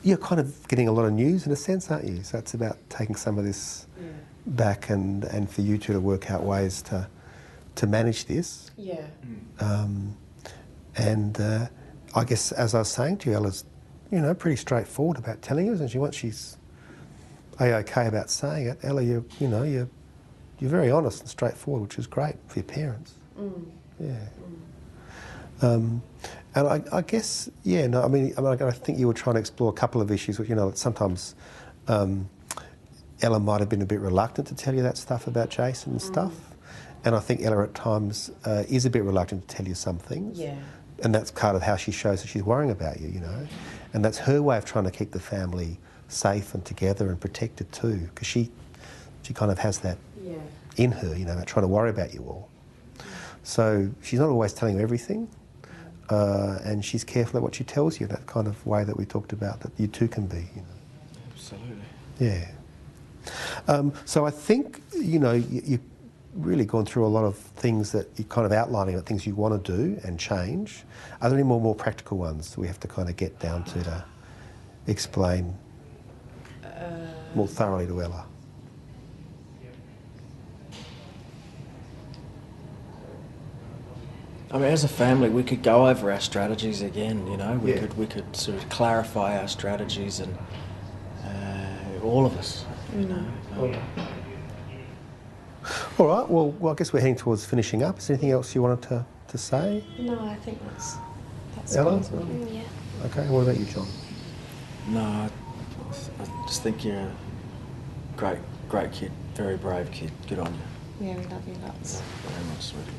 you're kind of getting a lot of news in a sense, aren't you? So it's about taking some of this back and for you two to work out ways to manage this. Yeah. I guess, as I was saying to you, Ella's, pretty straightforward about telling us, and once she's okay about saying it, Ella, you're very honest and straightforward, which is great for your parents. Yeah. And I guess, I think you were trying to explore a couple of issues, which, that sometimes Ella might have been a bit reluctant to tell you that stuff about Jason and stuff. And I think Ella at times is a bit reluctant to tell you some things. Yeah. And that's kind of how she shows that she's worrying about you, And that's her way of trying to keep the family safe and together and protected too, because she kind of has that in her, about trying to worry about you all. So she's not always telling you everything, and she's careful at what she tells you, that kind of way that we talked about, that you two can be, Absolutely. Yeah. So I think, you've really gone through a lot of things that you're kind of outlining, about things you want to do and change. Are there any more practical ones that we have to kind of get down to explain more thoroughly to Ella? I mean, as a family, we could go over our strategies again. We could sort of clarify our strategies, and all of us. All right. Well, I guess we're heading towards finishing up. Is there anything else you wanted to say? No, I think that's Ella? good as well. Yeah. Okay. What about you, John? No, I just think you're a great kid, very brave kid. Good on you. Yeah, we love you lots. Very much, sweetie.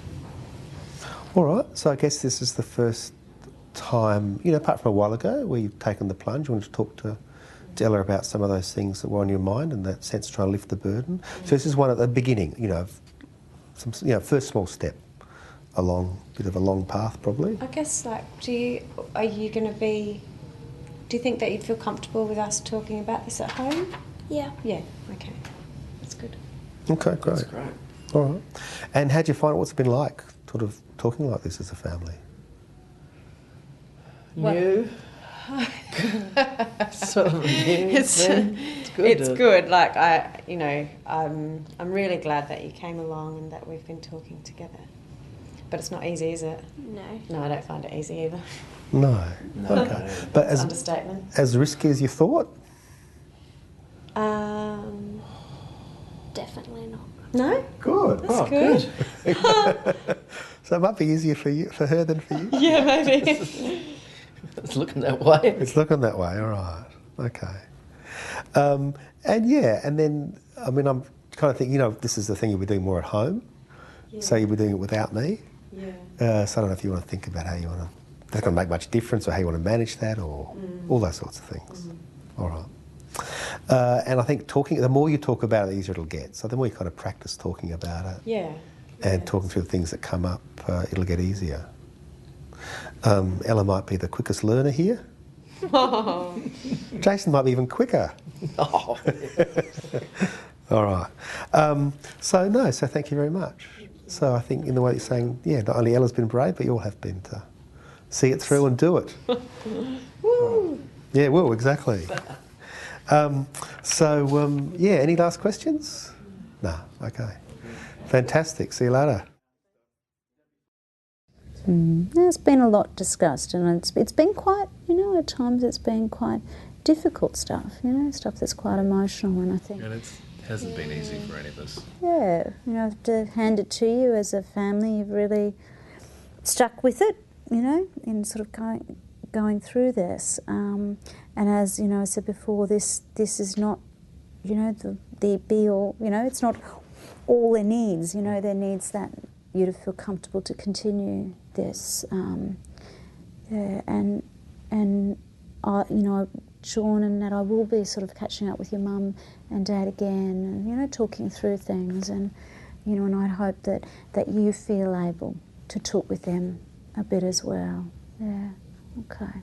All right. So I guess this is the first time, apart from a while ago, where you've taken the plunge. You wanted to talk to Ella about some of those things that were on your mind, and that sense of trying to lift the burden. So this is one at the beginning, first small step along a bit of a long path, probably. I guess, do you think that you'd feel comfortable with us talking about this at home? Yeah. Yeah, okay. That's good. Okay, great. That's great. All right. And how'd you find it? What's it been like, sort of talking like this as a family? New. Sort of new. It's good. It's good. I'm really glad that you came along and that we've been talking together. But it's not easy, is it? No. No, I don't find it easy either. No. Okay. But It's understatement. as risky as you thought? Definitely not. No? Good. That's good. So it might be easier for her than for you? Yeah, maybe. It's looking that way. It's looking that way, all right. Okay. And then, I'm kind of thinking, this is the thing you'll be doing more at home. Yeah. So you'll be doing it without me. Yeah. So I don't know if you want to think about how you want to, that's going to make much difference, or how you want to manage that, or all those sorts of things. All right. And I think the more you talk about it, the easier it'll get. So the more you kind of practice talking about it. Yeah. And talking through the things that come up, it'll get easier. Ella might be the quickest learner here. Oh. Jason might be even quicker. Oh. All right. So thank you very much. So I think in the way you're saying, not only Ella's been brave, but you all have been to see it through and do it. Woo! Yeah, well, exactly. Any last questions? No, okay. Fantastic. See you later. There's been a lot discussed, and it's been quite, at times it's been quite difficult stuff, stuff that's quite emotional, and I think... And it hasn't been easy for any of us. Yeah, to hand it to you as a family, you've really stuck with it, in sort of going through this. And as, I said before, this is not, the be-all, it's not all there needs, there needs that you to feel comfortable to continue this, and Sean and that I will be sort of catching up with your mum and dad again, and talking through things, and and I hope that you feel able to talk with them a bit as well. Yeah, okay.